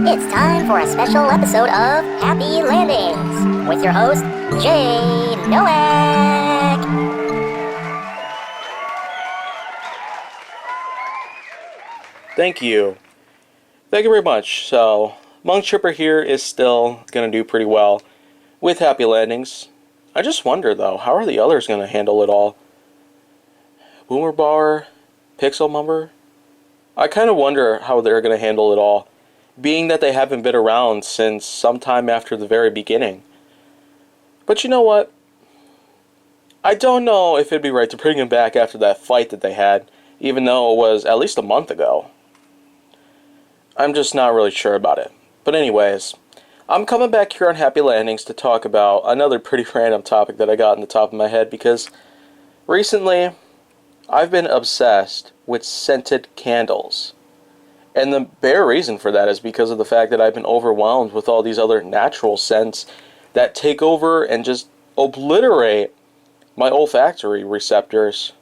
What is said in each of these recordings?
It's time for a special episode of Happy Landings with your host, Jay Nowak. Thank you. Thank you very much. So, Monk Tripper here is still going to do pretty well with Happy Landings. I just wonder, though, how are the others going to handle it all? Boomer Bar, Pixel Mumber? I kind of wonder how they're going to handle it all, being that they haven't been around since sometime after the very beginning. But you know what? I don't know if it'd be right to bring him back after that fight that they had, even though it was at least a month ago. I'm just not really sure about it. But anyways, I'm coming back here on Happy Landings to talk about another pretty random topic that I got in the top of my head because recently I've been obsessed with scented candles. And the bare reason for that is because of the fact that I've been overwhelmed with all these other natural scents that take over and just obliterate my olfactory receptors.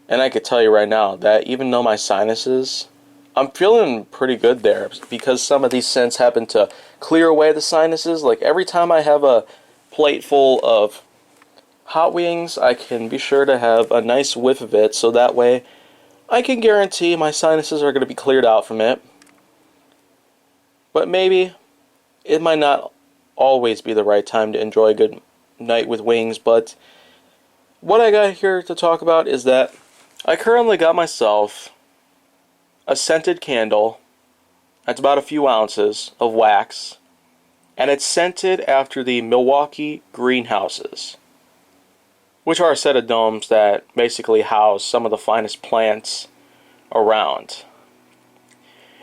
And I could tell you right now that even though my sinuses, I'm feeling pretty good there because some of these scents happen to clear away the sinuses. Like every time I have a plate full of hot wings, I can be sure to have a nice whiff of it so that way I can guarantee my sinuses are going to be cleared out from it. But maybe it might not always be the right time to enjoy a good night with wings, but what I got here to talk about is that I currently got myself a scented candle. That's about a few ounces of wax, and it's scented after the Milwaukee greenhouses, which are a set of domes that basically house some of the finest plants around.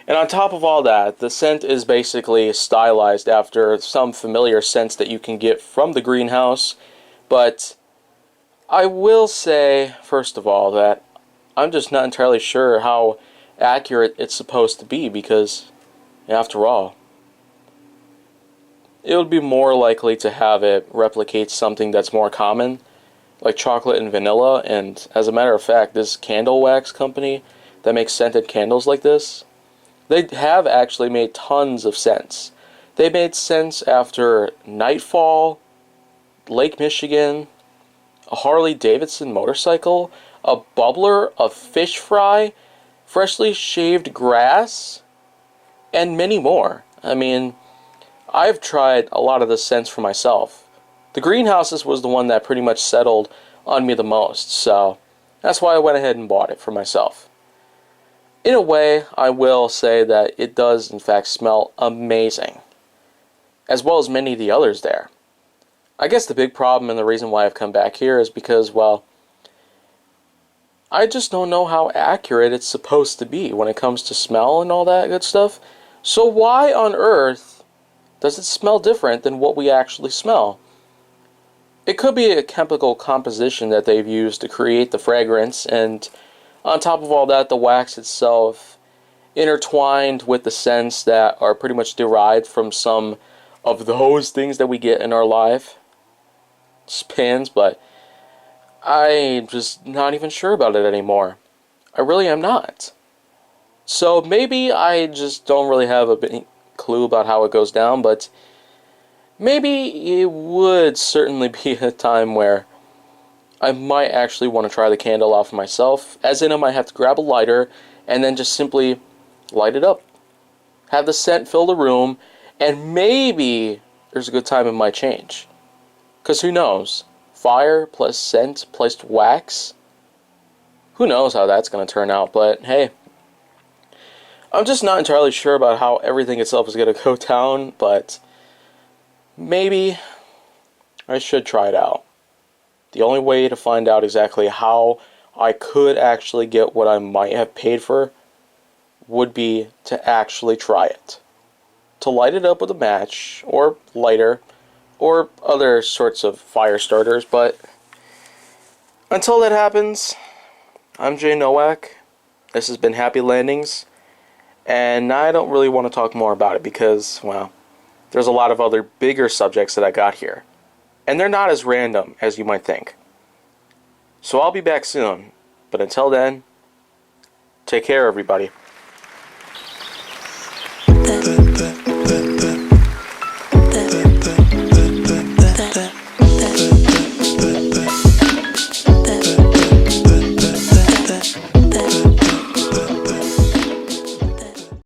And on top of all that, the scent is basically stylized after some familiar scents that you can get from the greenhouse. But I will say, first of all, that I'm just not entirely sure how accurate it's supposed to be because, after all, it would be more likely to have it replicate something that's more common, like chocolate and vanilla. And as a matter of fact, this candle wax company that makes scented candles like this, they have actually made tons of scents. They made scents after Nightfall, Lake Michigan, a Harley Davidson motorcycle, a bubbler, a fish fry, freshly shaved grass, and many more. I mean, I've tried a lot of the scents for myself. The greenhouses was the one that pretty much settled on me the most, so that's why I went ahead and bought it for myself. In a way, I will say that it does in fact smell amazing, as well as many of the others there. I guess the big problem and the reason why I've come back here is because, well, I just don't know how accurate it's supposed to be when it comes to smell and all that good stuff. So why on earth does it smell different than what we actually smell? It could be a chemical composition that they've used to create the fragrance, and on top of all that, the wax itself intertwined with the scents that are pretty much derived from some of those things that we get in our life spans, but I'm just not even sure about it anymore. I really am not. So maybe I just don't really have a big clue about how it goes down, but maybe it would certainly be a time where I might actually want to try the candle out for myself, as in I might have to grab a lighter and then just simply light it up. Have the scent fill the room, and maybe there's a good time it might change. Because who knows? Fire plus scent plus wax? Who knows how that's going to turn out, but hey. I'm just not entirely sure about how everything itself is going to go down, but maybe I should try it out. The only way to find out exactly how I could actually get what I might have paid for would be to actually try it. To light it up with a match, or lighter, or other sorts of fire starters, but until that happens, I'm Jay Nowak. This has been Happy Landings, and I don't really want to talk more about it because, well, there's a lot of other bigger subjects that I got here. And they're not as random as you might think. So I'll be back soon. But until then, take care, everybody. that.